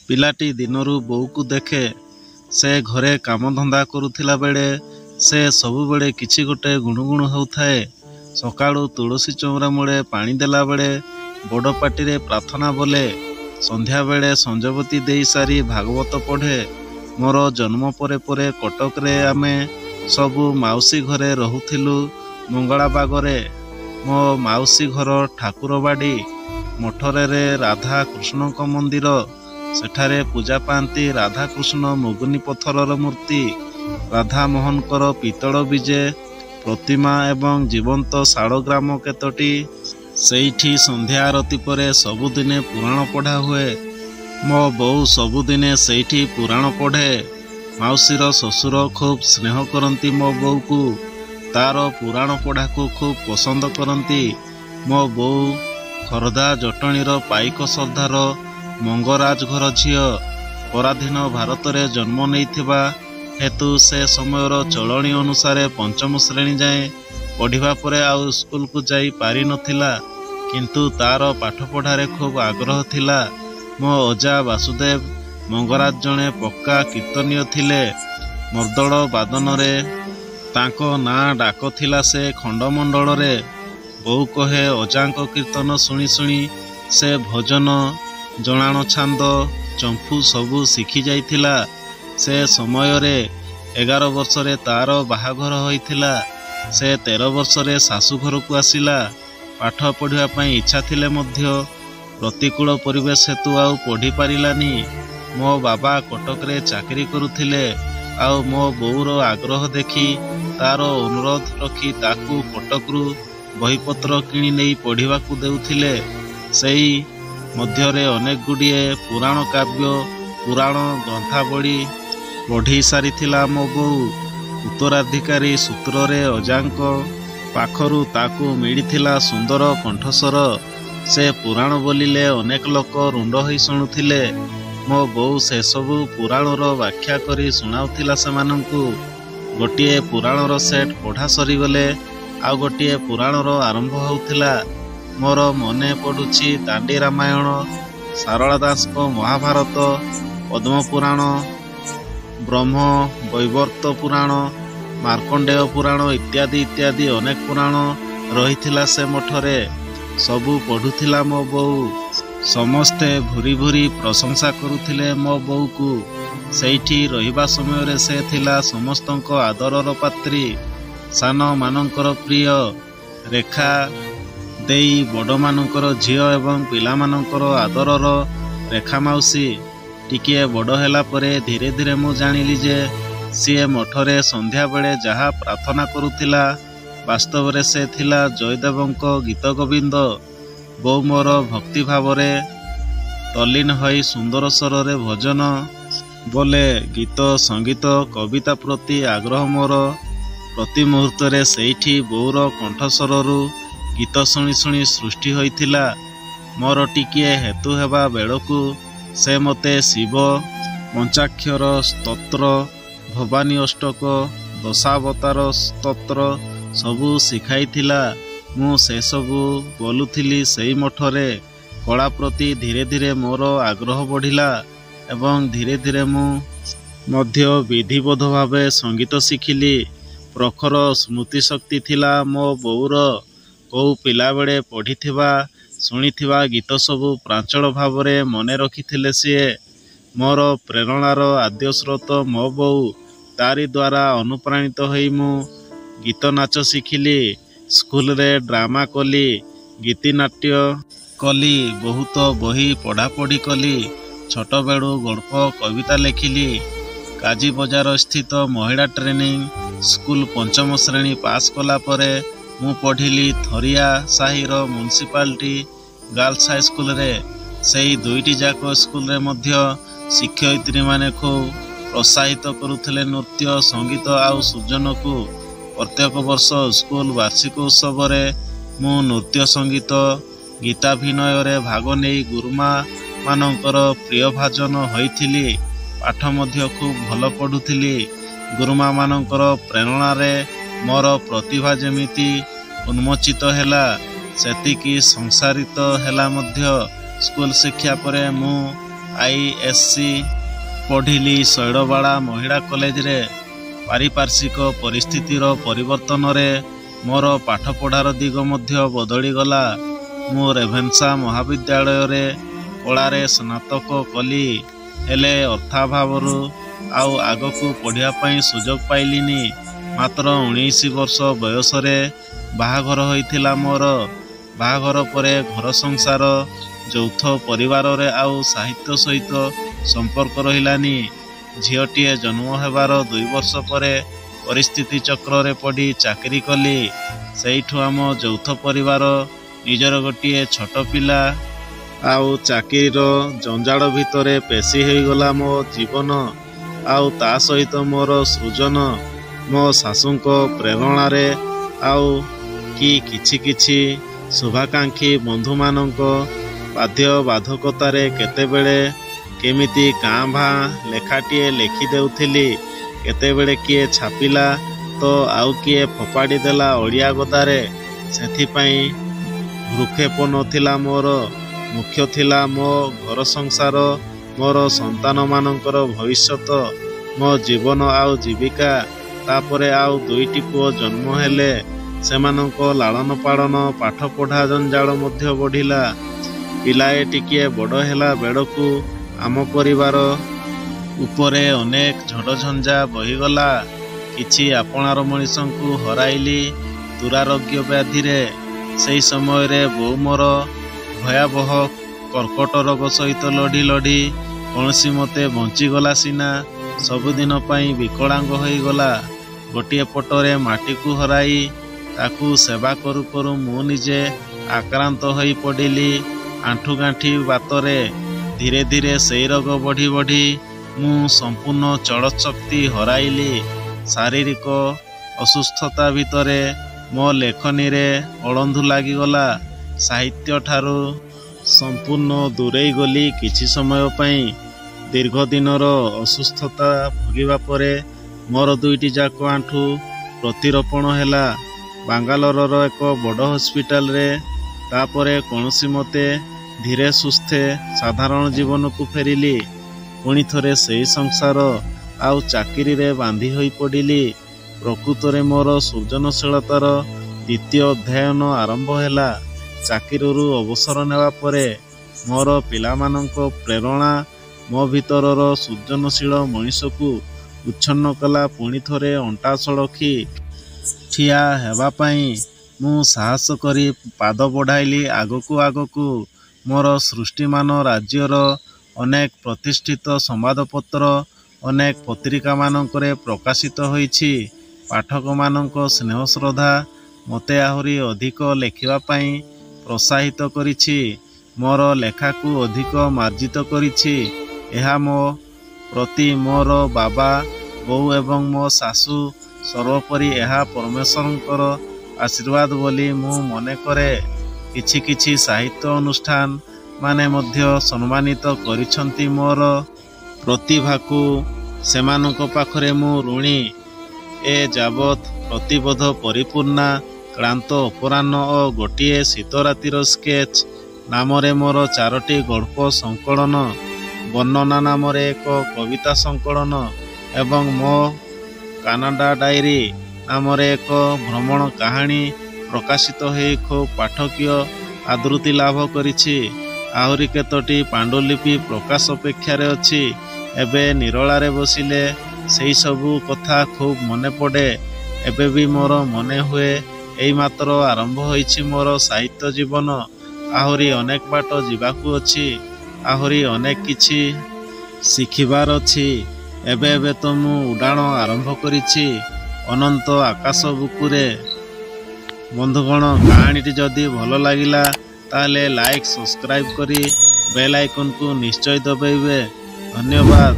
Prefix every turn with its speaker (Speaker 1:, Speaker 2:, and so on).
Speaker 1: ପିଲାଟି ଦିନରୁ ବୋଉକୁ ଦେଖେ। ସେ ଘରେ କାମଧନ୍ଦା କରୁଥିଲା ବେଳେ ସେ ସବୁବେଳେ କିଛି ଗୋଟେ ଗୁଣୁଗୁଣୁ ହେଉଥାଏ। ସକାଳୁ ତୁଳସୀ ଚଉରା ମୂଳେ ପାଣି ଦେଲାବେଳେ ବଡ଼ ପାଟିରେ ପ୍ରାର୍ଥନା ବୋଲେ। ସନ୍ଧ୍ୟାବେଳେ ସଞ୍ଜବତୀ ଦେଇ ସାରି ଭାଗବତ ପଢ଼େ। ମୋର ଜନ୍ମ ପରେ ପରେ କଟକରେ ଆମେ ସବୁ ମାଉସୀ ଘରେ ରହୁଥିଲୁ ମଙ୍ଗଳାବାଗରେ। ମୋ ମାଉସୀ ଘର ଠାକୁରବାଡ଼ି ମଠରେ ରାଧା କୃଷ୍ଣଙ୍କ ମନ୍ଦିର। ସେଠାରେ ପୂଜା ପାଆନ୍ତି ରାଧାକୃଷ୍ଣ ମୁଗୁନି ପଥରର ମୂର୍ତ୍ତି, ରାଧାମୋହନଙ୍କର ପିତ୍ତଳ ବିଜେ ପ୍ରତିମା ଏବଂ ଜୀବନ୍ତ ଶାଳଗ୍ରାମ କେତୋଟି। ସେଇଠି ସନ୍ଧ୍ୟା ଆରତି ପରେ ସବୁଦିନେ ପୁରାଣ ପଢ଼ା ହୁଏ। ମୋ ବୋଉ ସବୁଦିନେ ସେଇଠି ପୁରାଣ ପଢ଼େ। ମାଉସୀର ଶ୍ୱଶୁର ଖୁବ୍ ସ୍ନେହ କରନ୍ତି ମୋ ବୋଉକୁ। ତାର ପୁରାଣ ପଢ଼ାକୁ ଖୁବ୍ ପସନ୍ଦ କରନ୍ତି। ମୋ ବୋଉ ଖୋର୍ଦ୍ଧା ଜଟଣୀର ପାଇକ ସର୍ଦ୍ଦାର ମଙ୍ଗରାଜ ଘର ଝିଅ। ପରାଧୀନ ଭାରତରେ ଜନ୍ମ ନେଇଥିବା ହେତୁ ସେ ସମୟର ଚଳଣି ଅନୁସାରେ ପଞ୍ଚମ ଶ୍ରେଣୀ ଯାଏଁ ପଢ଼ିବା ପରେ ଆଉ ସ୍କୁଲକୁ ଯାଇ ପାରିନଥିଲା। କିନ୍ତୁ ତାର ପାଠପଢ଼ାରେ ଖୁବ୍ ଆଗ୍ରହ ଥିଲା। ମୋ ଅଜା ବାସୁଦେବ ମଙ୍ଗରାଜ ଜଣେ ପକ୍କା କୀର୍ତ୍ତନୀୟ ଥିଲେ। ମର୍ଦ୍ଦଳ ବାଦନରେ ତାଙ୍କ ନାଁ ଡାକ ଥିଲା ସେ ଖଣ୍ଡମଣ୍ଡଳରେ। ବୋଉ କହେ ଅଜାଙ୍କ କୀର୍ତ୍ତନ ଶୁଣି ଶୁଣି ସେ ଭଜନ, ଜଣାଣ ଛାନ୍ଦ, ଚମ୍ପୁ ସବୁ ଶିଖି ଯାଇଥିଲା। ସେ ସମୟରେ 11 ବର୍ଷରେ ତାର ବାହାଘର ହୋଇଥିଲା। ସେ 13 ବର୍ଷରେ ଶାଶୁଘରକୁ ଆସିଲା। ପାଠ ପଢ଼ିବା ପାଇଁ ଇଚ୍ଛା ଥିଲେ ମଧ୍ୟ ପ୍ରତିକୂଳ ପରିବେଶ ହେତୁ ଆଉ ପଢ଼ି ପାରିଲାନି। ମୋ ବାବା କଟକରେ ଚାକିରି କରୁଥିଲେ। ଆଉ ମୋ ବୋଉର ଆଗ୍ରହ ଦେଖି ତାର ଅନୁରୋଧ ରଖି ତାକୁ କଟକରୁ ବହିପତ୍ର କିଣି ନେଇ ପଢ଼ିବାକୁ ଦେଉଥିଲେ। ସେଇ ମଧ୍ୟରେ ଅନେକ ଗୁଡ଼ିଏ ପୁରାଣ କାବ୍ୟ, ପୁରାଣ ଗ୍ରନ୍ଥାବଳୀ ପଢ଼ି ସାରିଥିଲା ମୋ ବୋଉ। ଉତ୍ତରାଧିକାରୀ ସୂତ୍ରରେ ଅଜାଙ୍କ ପାଖରୁ ତାକୁ ମିଳିଥିଲା ସୁନ୍ଦର କଣ୍ଠସ୍ୱର। ସେ ପୁରାଣ ବୋଲିଲେ ଅନେକ ଲୋକ ରୁଣ୍ଡ ହୋଇ ଶୁଣୁଥିଲେ। ମୋ ବୋଉ ସେସବୁ ପୁରାଣର ବ୍ୟାଖ୍ୟା କରି ଶୁଣାଉଥିଲା ସେମାନଙ୍କୁ। ଗୋଟିଏ ପୁରାଣର ସେଟ୍ ପଢ଼ା ସରିଗଲେ ଆଉ ଗୋଟିଏ ପୁରାଣର ଆରମ୍ଭ ହେଉଥିଲା। ମୋର ମନେ ପଡ଼ୁଛି ଦାଣ୍ଡି ରାମାୟଣ, ସାରଳା ଦାସଙ୍କ ମହାଭାରତ, ପଦ୍ମପୁରାଣ, ବ୍ରହ୍ମ ବୈବର୍ତ ପୁରାଣ, ମାର୍କଣ୍ଡେୟ ପୁରାଣ ଇତ୍ୟାଦି ଇତ୍ୟାଦି ଅନେକ ପୁରାଣ ରହିଥିଲା ସେ ମଠରେ। ସବୁ ପଢ଼ୁଥିଲା ମୋ ବୋଉ। ସମସ୍ତେ ଭୁରି ଭୁରି ପ୍ରଶଂସା କରୁଥିଲେ ମୋ ବୋଉକୁ। ସେଇଠି ରହିବା ସମୟରେ ସେ ଥିଲା ସମସ୍ତଙ୍କ ଆଦରର ପାତ୍ରୀ, ସାନମାନଙ୍କର ପ୍ରିୟ। ରେଖା ଦେଇ ବଡ଼ମାନଙ୍କର ଝିଅ ଏବଂ ପିଲାମାନଙ୍କର ଆଦରର ରେଖା ମାଉସୀ। ଟିକିଏ ବଡ଼ ହେଲା ପରେ ଧୀରେ ଧୀରେ ମୁଁ ଜାଣିଲି ଯେ ସିଏ ମଠରେ ସନ୍ଧ୍ୟାବେଳେ ଯାହା ପ୍ରାର୍ଥନା କରୁଥିଲା ବାସ୍ତବରେ ସେ ଥିଲା ଜୟଦେବଙ୍କ ଗୀତ ଗୋବିନ୍ଦ। ବୋଉ ମୋର ଭକ୍ତିଭାବରେ ତଲ୍ଲୀନ ହୋଇ ସୁନ୍ଦର ସ୍ୱରରେ ଭଜନ ବୋଲେ। ଗୀତ, ସଙ୍ଗୀତ, କବିତା ପ୍ରତି ଆଗ୍ରହ ମୋର ପ୍ରତି ମୁହୂର୍ତ୍ତରେ ସେଇଠି ବୋଉର କଣ୍ଠସ୍ୱରରୁ ଗୀତ ଶୁଣି ଶୁଣି ସୃଷ୍ଟି ହୋଇଥିଲା। ମୋର ଟିକିଏ ହେତୁ ହେବା ବେଳକୁ ସେ ମୋତେ ଶିବ ପଞ୍ଚାକ୍ଷର ସ୍ତୋତ୍ର, ଭବାନୀ ଅଷ୍ଟକ, ଦଶାବତାର ସ୍ତୋତ୍ର ସବୁ ଶିଖାଇଥିଲା। ମୁଁ ସେସବୁ ବୋଲୁଥିଲି ସେଇ ମଠରେ। କଳା ପ୍ରତି ଧୀରେ ଧୀରେ ମୋର ଆଗ୍ରହ ବଢ଼ିଲା ଏବଂ ଧୀରେ ଧୀରେ ମୁଁ ମଧ୍ୟ ବିଧିବଦ୍ଧ ଭାବେ ସଙ୍ଗୀତ ଶିଖିଲି। ପ୍ରଖର ସ୍ମୃତିଶକ୍ତି ଥିଲା ମୋ ବୋଉର। କୋଉ ପିଲାବେଳେ ପଢ଼ିଥିବା, ଶୁଣିଥିବା ଗୀତ ସବୁ ପ୍ରାଞ୍ଜଳ ଭାବରେ ମନେ ରଖିଥିଲେ ସିଏ। ମୋର ପ୍ରେରଣାର ଆଦ୍ୟସ୍ରୋତ ମୋ ବୋଉ। ତାରି ଦ୍ୱାରା ଅନୁପ୍ରାଣିତ ହୋଇ ମୁଁ ଗୀତ ନାଚ ଶିଖିଲି। ସ୍କୁଲରେ ଡ୍ରାମା କଲି, ଗୀତିନାଟ୍ୟ କଲି, ବହୁତ ବହି ପଢ଼ାପଢ଼ି କଲି। ଛୋଟବେଳୁ ଗଳ୍ପ, କବିତା ଲେଖିଲି। କାଜି ବଜାର ସ୍ଥିତ ମହିଳା ଟ୍ରେନିଂ ସ୍କୁଲ ପଞ୍ଚମ ଶ୍ରେଣୀ ପାସ୍ କଲା ପରେ ମୁଁ ପଢ଼ିଲି ଥରିଆ ସାହିର ମ୍ୟୁନିସିପାଲିଟି ଗାର୍ଲସ ହାଇସ୍କୁଲରେ। ସେଇ ଦୁଇଟି ଯାକ ସ୍କୁଲରେ ମଧ୍ୟ ଶିକ୍ଷୟିତ୍ରୀମାନେ ଖୁବ୍ ପ୍ରୋତ୍ସାହିତ କରୁଥିଲେ ନୃତ୍ୟ, ସଙ୍ଗୀତ ଆଉ ସୃଜନକୁ। ପ୍ରତ୍ୟେକ ବର୍ଷ ସ୍କୁଲ ବାର୍ଷିକ ଉତ୍ସବରେ ମୁଁ ନୃତ୍ୟ, ସଙ୍ଗୀତ, ଗୀତାଭିନୟରେ ଭାଗ ନେଇ ଗୁରୁମାମାନଙ୍କର ପ୍ରିୟଭାଜନ ହୋଇଥିଲି। ପାଠ ମଧ୍ୟ ଖୁବ୍ ଭଲ ପଢ଼ୁଥିଲି। ଗୁରୁମାମାନଙ୍କର ପ୍ରେରଣାରେ ମୋର ପ୍ରତିଭା ଯେମିତି ଉନ୍ମୋଚିତ ହେଲା, ସେତିକି ସଂସାରିତ ହେଲା ମଧ୍ୟ। ସ୍କୁଲ ଶିକ୍ଷା ପରେ ମୁଁ ISC पढ़िली शैलबाड़ा महिला कॉलेज रे। पारिपार्श्विक परिस्थितिर परिवर्तन रे मोर पाठपढ़ार दिग मध्य बदली गला। मु रेभेन्सा महाविद्यालय रे कला रे स्नातक कली, हेले अर्थाभावरू आउ आगकू पढ़िया पई सुजोग पाइलिनी। मात्र 19 वर्ष बयस रे बाहाघर होइथिला मोर। बाहाघर परे घर संसार, यौथ परिवार रे आउ साहित्य सहित संपर्क रहिलानी। झीलटीए जन्म हेबार 2 वर्ष परे परिस्थिति चक्र रे पड़ी चाकरी कली। सेइठु आम यौथ परिवार निजर गोटिए छोट पिला आउ चाकरीर जंजाड़ भितरे पेशी होइगला मो जीवन। आउ ता सहित मोर सृजन मो शाशुंको प्रेरणा रे आउ किछि किछि शुभाकांक्षी बंधु मानंको बाध्य बाधकतारे केतेबेले केमिति काँ भाँ लेखाटिए लेखि देउथिली, केतेबेले किए छापिला तो आउ किए फोपाड़ी देला ओडिया गदारे। सेथिपाई भ्रुक्षेप नथिला मोर। मुख्य थिला मो घर संसार, मोर संतान मानंकर भविष्यत, मो जीवन आउ जीविका। तापरे आउ 2टी पुओ जन्म हेले, सेमानंको लालन पालन पाठ पढ़ा जंजाल मध्य बढ़िला। पिलाए टिकिए बड़ हेला बेड़कू आम परिवार उपरे अनेक झड़ झंझा बहीगला। किछि आपणार मनीषंकु हराइली दुरारोग्य व्याधि रे। सेई समय रे बो मोर भयावह कर्कट रोग सहित लड़ी लड़ी कौनसी मते बंचीगला सिना, सबुदिन पाई विकलांग होइगला। गोटिए पटरे माटी को हराई ताकू सेवा करू करू मु निजे आक्रांत होई पड़िली। आंठुगांठी बातरे धीरे धीरे सेई रोग बढ़ी बढ़ी मु संपूर्ण चल शक्ति हराइली। शारीरिक असुस्थता भितरे मो लेखनी रे अळंधु लागिगला। साहित्य ठारू संपूर्ण दूरेई गली किछि समय पई। दीर्घ दिनर असुस्थता भोगिबा परे मोर 2टी जाक आंठू प्रतिरोपण हेला बांगालोरर एक बड़ हॉस्पिटल रे। तापरे कौनसी मते धीरे सुस्थे साधारण जीवन को फेरिली। पुणी थरे सेई संसार आउ चाकरी रे बांधी होई पड़िली। प्रकृतरे मोर सृजनशीलतार द्वितीय अध्ययन आरंभ हेला। चाकरीरू अवसर नेवा परे मोर पिलामानंको प्रेरणा मो भितरर सृजनशील मनीषकू उच्छन्न कला। पुणी थरे अंटा सड़खी ठिया हेबा पई मु साहस करी पाद बढ़ाइली आगकू आगकू। मोर सृष्टिमान राज्यर अनेक प्रतिष्ठित संवादपत्र अनेक पत्रिका मानकरे प्रकाशित होईछि। पाठक मानंको स्नेह श्रद्धा मते आहुरी अधिक लेखिबा पई प्रोत्साहित करिछि। मोर लेखाकू अधिक मार्जित करिछि। एहा मो प्रति मोर बाबा बोऊ एवं मो सासू सर्वोपरि एहा परमेश्वरंकर आशीर्वाद बोली मु मने करे। किछि किछि साहित्य अनुष्ठान माने मध्य सम्मानित करिछंती मोर प्रतिभाकू। सेमानंको पाखरे मु ऋणी। ए जाबत प्रतिबोध परिपूर्णा क्लांत अपराह्न और गोटिए शीतरातिर स्केच नामरे मोर 4टी गल्प संकलन, वर्णना नामरे एक कविता संकलन एवं मो कानाडा डायरी नामरे एक भ्रमण कहानी प्रकाशित हो खूब पाठकीय आदृति लाभ करिछि। आहुरी केतोटी पांडुलिपि प्रकाश अपेक्षारे अछि। एबे निरलारे बसिले सेई सबु कथा खूब मने पड़े। एबे भी मोर मने हुए एई मात्र आरंभ होइछि मोर साहित्य जीवन। आहुरी अनेक बाट जीवाकू अछि। आहुरी अनेक किछि शिखिबार अछि। एबे एबे तो मु उडाण आरंभ करिछि अनंत आकाश बुकुरे। बंधुगण, कहानीटी जदि भल लागिला ताले लाइक सब्सक्राइब करी बेल आइकन को निश्चय दबाइबे। धन्यवाद।